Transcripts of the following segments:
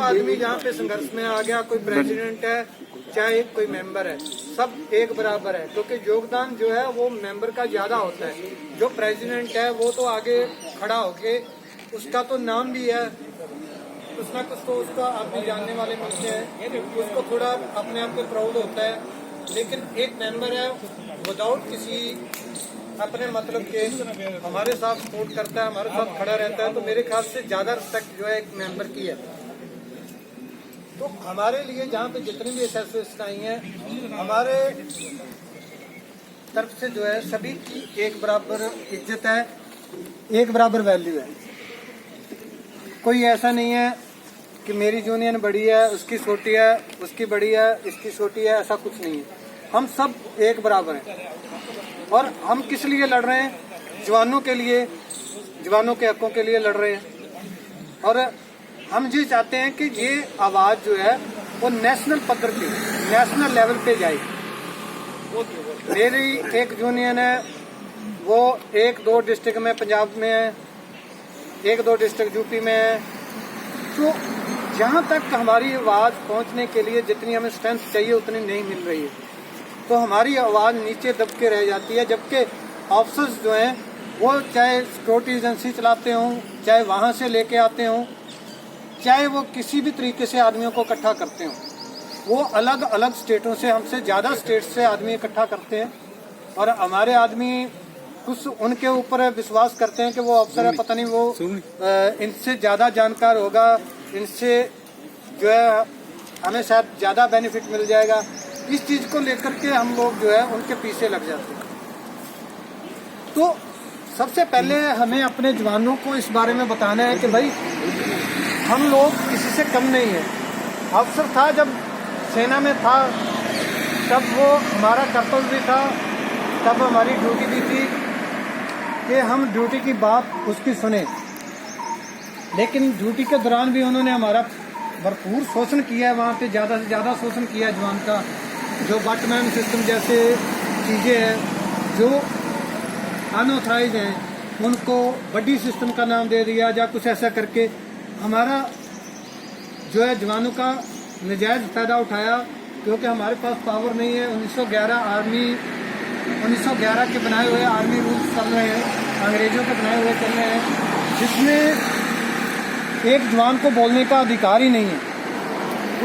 आदमी जहाँ पे संघर्ष में आ गया, कोई प्रेसिडेंट है चाहे कोई मेंबर है, सब एक बराबर है, क्योंकि योगदान जो है वो मेंबर का ज्यादा होता है। जो प्रेसिडेंट है वो तो आगे खड़ा होके, उसका तो नाम भी है, कुछ ना कुछ तो उसका आदमी जानने वाले मिलते हैं, उसको थोड़ा अपने आप पे प्राउड होता है। लेकिन एक मेंबर है विदाउट किसी अपने मतलब के हमारे साथ सपोर्ट करता है, हमारे साथ खड़ा रहता है, तो मेरे ख्याल से ज्यादा रिस्पेक्ट जो है एक मेंबर की है। तो हमारे लिए जहाँ पे जितनी भी एसोसिएशन आई हैं, हमारे तरफ से जो है सभी की एक बराबर इज्जत है, एक बराबर वैल्यू है। कोई ऐसा नहीं है कि मेरी यूनियन बड़ी है, उसकी छोटी है, उसकी बड़ी है, इसकी छोटी है, ऐसा कुछ नहीं है। हम सब एक बराबर हैं। और हम किस लिए लड़ रहे हैं? जवानों के लिए, जवानों के हकों के लिए लड़ रहे हैं। और हम ये चाहते हैं कि ये आवाज जो है वो नेशनल पद्धर की, नेशनल लेवल पे जाएगी। मेरी एक यूनियन है, वो 1-2 डिस्ट्रिक्ट में पंजाब में है, 1-2 डिस्ट्रिक्ट यूपी में है। तो जहाँ तक हमारी आवाज पहुँचने के लिए जितनी हमें स्ट्रेंथ चाहिए उतनी नहीं मिल रही है, तो हमारी आवाज नीचे दब के रह जाती है। जबकि ऑफिसर्स जो हैं वो चाहे सिक्योरिटी एजेंसी चलाते हों, चाहे वहाँ से लेके आते हों, चाहे वो किसी भी तरीके से आदमियों को इकट्ठा करते हों, वो अलग अलग स्टेटों से, हमसे ज़्यादा स्टेट से आदमी इकट्ठा करते हैं। और हमारे आदमी कुछ उनके ऊपर विश्वास करते हैं कि वो अफसर है, पता नहीं वो इनसे ज़्यादा जानकार होगा, इनसे जो है हमें शायद ज़्यादा बेनिफिट मिल जाएगा। इस चीज़ को लेकर के हम लोग जो है उनके पीछे लग जाते हैं। तो सबसे पहले हमें अपने जवानों को इस बारे में बताना है कि भाई हम लोग किसी से कम नहीं है। अफसर था जब सेना में था, तब वो हमारा कर्तव्य भी था, तब हमारी ड्यूटी भी थी कि हम ड्यूटी की बात उसकी सुने। लेकिन ड्यूटी के दौरान भी उन्होंने हमारा भरपूर शोषण किया है, वहाँ पे ज़्यादा से ज़्यादा शोषण किया है जवान का। जो बटमैन सिस्टम जैसे चीज़ें हैं जो अनऑथराइज हैं, उनको बड्डी सिस्टम का नाम दे दिया, या कुछ ऐसा करके हमारा जो है जवानों का नजायज़ फ़ायदा उठाया। क्योंकि हमारे पास पावर नहीं है। 1911 के बनाए हुए आर्मी रूल्स चल रहे हैं, अंग्रेजों के बनाए हुए चल रहे हैं, जिसमें एक जवान को बोलने का अधिकार ही नहीं है।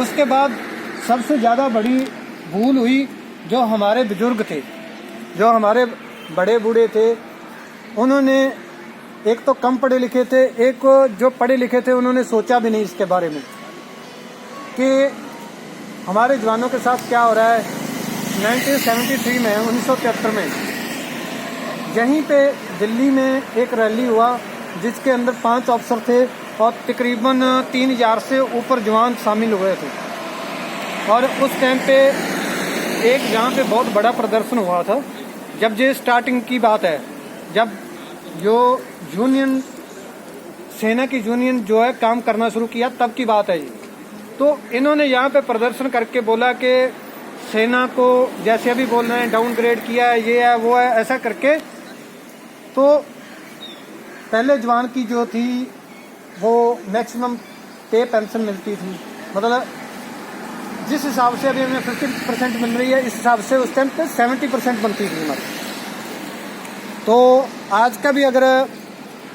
उसके बाद सबसे ज़्यादा बड़ी भूल हुई जो हमारे बुजुर्ग थे, जो हमारे बड़े बूढ़े थे, उन्होंने एक तो कम पढ़े लिखे थे, एक जो पढ़े लिखे थे उन्होंने सोचा भी नहीं इसके बारे में कि हमारे जवानों के साथ क्या हो रहा है। 1973 में, 1973 में यहीं पे दिल्ली में एक रैली हुआ जिसके अंदर 5 अफसर थे और तकरीबन 3000 से ऊपर जवान शामिल हुए थे। और उस टाइम पे एक जहाँ पे बहुत बड़ा प्रदर्शन हुआ था, जब ये स्टार्टिंग की बात है, जब जो यूनियन, सेना की यूनियन जो है काम करना शुरू किया, तब की बात है ये। तो इन्होंने यहाँ पे प्रदर्शन करके बोला कि सेना को जैसे अभी बोल रहे हैं डाउनग्रेड किया है, ये है वो है, ऐसा करके। तो पहले जवान की जो थी वो मैक्सिमम पे पेंशन मिलती थी, मतलब जिस हिसाब से अभी हमें 50% मिल रही है, इस हिसाब से उस टाइम पे 70% बनती थी हमारी। तो आज का भी अगर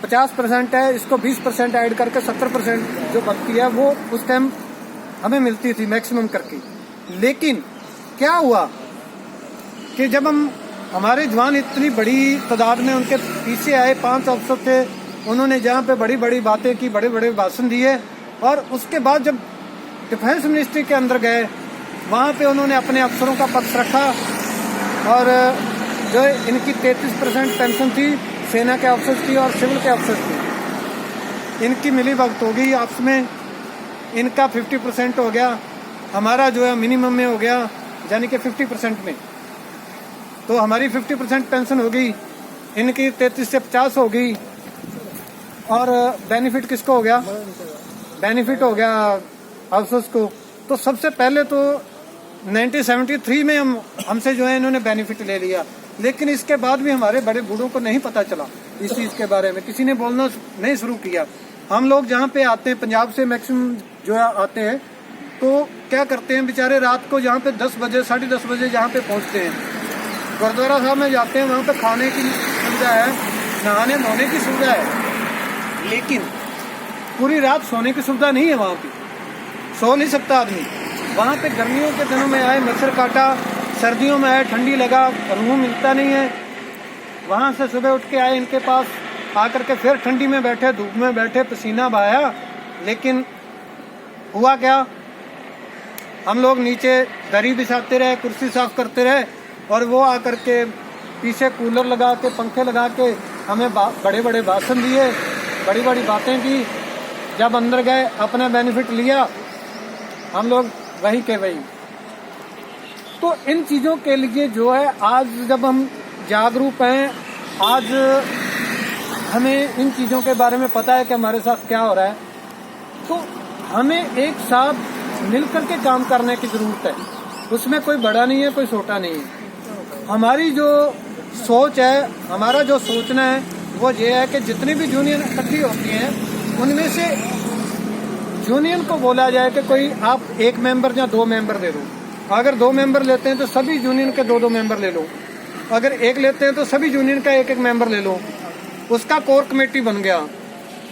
50% है, इसको 20% ऐड करके 70% जो बनती है वो उस टाइम हमें मिलती थी मैक्सिमम करके। लेकिन क्या हुआ कि जब हमारे जवान इतनी बड़ी तादाद में उनके पीछे आए, 5 अफसर थे, उन्होंने जहाँ पे बड़ी बड़ी बातें की, बड़े बड़े भाषण दिए, और उसके बाद जब डिफेंस मिनिस्ट्री के अंदर गए, वहाँ पे उन्होंने अपने अफसरों का पक्ष रखा। और जो इनकी 33% पेंशन थी सेना के अफसर की और सिविल के अफसर की, इनकी मिली भगत हो गई आपस में, इनका 50% हो गया, हमारा जो है मिनिमम में हो गया, यानी कि 50% में। तो हमारी 50% पेंशन हो गई, इनकी 33 से 50 हो गई। और बेनिफिट किसको हो गया? बेनिफिट हो गया अफसर्स को। तो सबसे पहले तो 1973 में हमसे जो है इन्होंने बेनिफिट ले लिया, लेकिन इसके बाद भी हमारे बड़े बूढ़ों को नहीं पता चला इस चीज़ के बारे में, किसी ने बोलना नहीं शुरू किया। हम लोग जहाँ पे आते हैं पंजाब से मैक्सिमम जो है आते हैं तो क्या करते हैं बेचारे, रात को यहाँ पे 10 बजे 10:30 बजे जहाँ पे पहुँचते हैं, गुरुद्वारा साहब में जाते हैं, वहाँ पे खाने की सुविधा है, नहाने धोने की सुविधा है, लेकिन पूरी रात सोने की सुविधा नहीं है। वहाँ पे सो नहीं सकता आदमी। वहाँ पे गर्मियों के दिनों में आए मच्छर काटा, सर्दियों में आए ठंडी लगा, रूम मिलता नहीं है। वहाँ से सुबह उठ के आए इनके पास, आकर के फिर ठंडी में बैठे, धूप में बैठे, पसीना बहाया, लेकिन हुआ क्या, हम लोग नीचे दरी बिछाते रहे, कुर्सी साफ करते रहे, और वो आकर के पीछे कूलर लगा के, पंखे लगा के हमें बड़े बड़े भाषण दिए, बड़ी बड़ी बातें की। जब अंदर गए अपना बेनिफिट लिया, हम लोग वही के वही। तो इन चीज़ों के लिए जो है आज जब हम जागरूक हैं, आज हमें इन चीज़ों के बारे में पता है कि हमारे साथ क्या हो रहा है, तो हमें एक साथ मिलकर के काम करने की ज़रूरत है। उसमें कोई बड़ा नहीं है, कोई छोटा नहीं है। हमारी जो सोच है, हमारा जो सोचना है वो ये है कि जितनी भी यूनियन इकट्ठी होती हैं उनमें से यूनियन को बोला जाए कि कोई आप 1 मेंबर या 2 मेंबर दे दो। अगर 2 मेंबर लेते हैं तो सभी यूनियन के 2-2 मेंबर ले लो। अगर 1 लेते हैं तो सभी यूनियन का 1-1 मेंबर ले लो। उसका कोर कमेटी बन गया।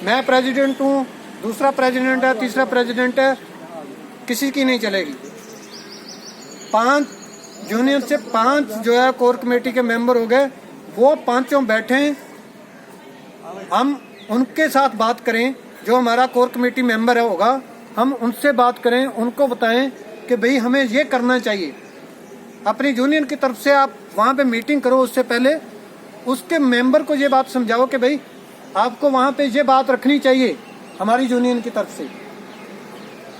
मैं प्रेसिडेंट हूँ, दूसरा प्रेसिडेंट है, तीसरा प्रेसिडेंट है, किसी की नहीं चलेगी। 5 यूनियन से 5 जो है कोर कमेटी के मेंबर हो गए, वो पांचों बैठे, हम उनके साथ बात करें, जो हमारा कोर कमेटी मेंबर है होगा, हम उनसे बात करें, उनको बताएं कि भाई हमें ये करना चाहिए। अपनी यूनियन की तरफ से आप वहाँ पे मीटिंग करो, उससे पहले उसके मेंबर को ये बात समझाओ कि भाई आपको वहाँ पे ये बात रखनी चाहिए हमारी यूनियन की तरफ से।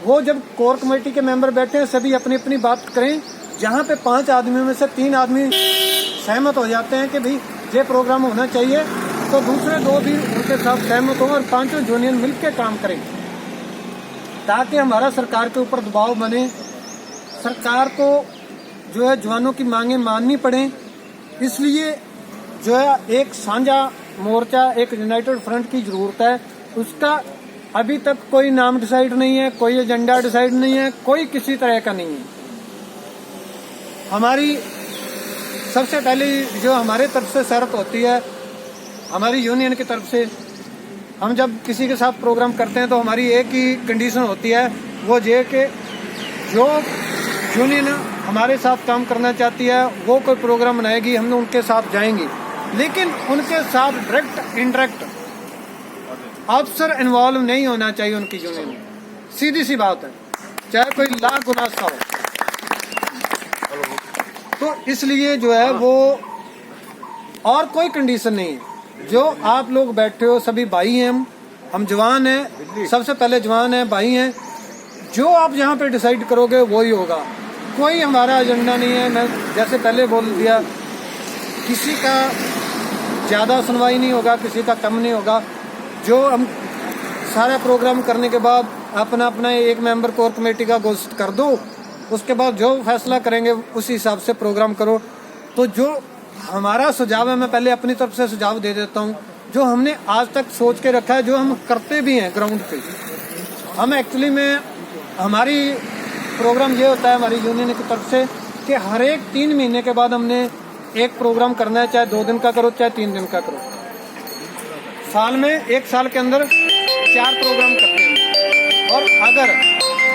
वो जब कोर कमेटी के मेंबर बैठे हैं, सभी अपनी अपनी बात करें। जहाँ पे 5 आदमियों में से 3 आदमी सहमत हो जाते हैं कि भाई ये प्रोग्राम होना चाहिए, तो दूसरे 2 भी उनके साथ सहमत हों और 5 यूनियन मिलकर काम करें, ताकि हमारा सरकार के ऊपर दबाव बने, सरकार को जो है जवानों की मांगें माननी पड़े। इसलिए जो है एक साझा मोर्चा, एक यूनाइटेड फ्रंट की ज़रूरत है। उसका अभी तक कोई नाम डिसाइड नहीं है, कोई एजेंडा डिसाइड नहीं है, कोई किसी तरह का नहीं है। हमारी सबसे पहली जो हमारे तरफ से शर्त होती है, हमारी यूनियन की तरफ से, हम जब किसी के साथ प्रोग्राम करते हैं तो हमारी एक ही कंडीशन होती है, वो ये कि जो यूनियन हमारे साथ काम करना चाहती है वो कोई प्रोग्राम बनाएगी, हम उनके साथ जाएंगे, लेकिन उनके साथ डायरेक्ट इनडायरेक्ट अफसर इन्वॉल्व नहीं होना चाहिए उनकी यूनियन में। सीधी सी बात है, चाहे कोई लाख गुना सा हो। तो इसलिए जो है वो और कोई कंडीशन नहीं है। जो आप लोग बैठे हो सभी भाई हैं, हम जवान हैं, सबसे पहले जवान हैं, भाई हैं। जो आप यहाँ पे डिसाइड करोगे वही होगा। कोई हमारा एजेंडा नहीं है। मैं जैसे पहले बोल दिया, किसी का ज़्यादा सुनवाई नहीं होगा, किसी का कम नहीं होगा। जो हम सारा प्रोग्राम करने के बाद अपना अपना एक मेंबर कोर कमेटी का घोषित कर दो, उसके बाद जो फैसला करेंगे उस हिसाब से प्रोग्राम करो। तो जो हमारा सुझाव है, मैं पहले अपनी तरफ से सुझाव दे देता हूँ, जो हमने आज तक सोच के रखा है, जो हम करते भी हैं ग्राउंड पे। हम एक्चुअली में हमारी प्रोग्राम ये होता है हमारी यूनियन की तरफ से कि हर एक 3 महीने के बाद हमने एक प्रोग्राम करना है, चाहे 2 दिन का करो चाहे 3 दिन का करो। साल में 1 साल के अंदर 4 प्रोग्राम करते हैं। और अगर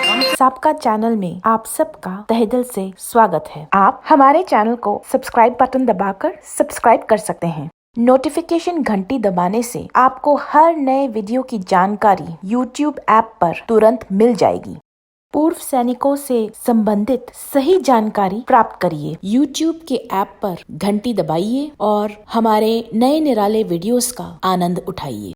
हम सबका चैनल में आप सबका तहे दिल से स्वागत है। आप हमारे चैनल को सब्सक्राइब बटन दबाकर सब्सक्राइब कर सकते हैं। नोटिफिकेशन घंटी दबाने से आपको हर नए वीडियो की जानकारी YouTube ऐप पर तुरंत मिल जाएगी। पूर्व सैनिकों से संबंधित सही जानकारी प्राप्त करिए। YouTube के ऐप पर घंटी दबाइए और हमारे नए निराले वीडियोस का आनंद उठाइए।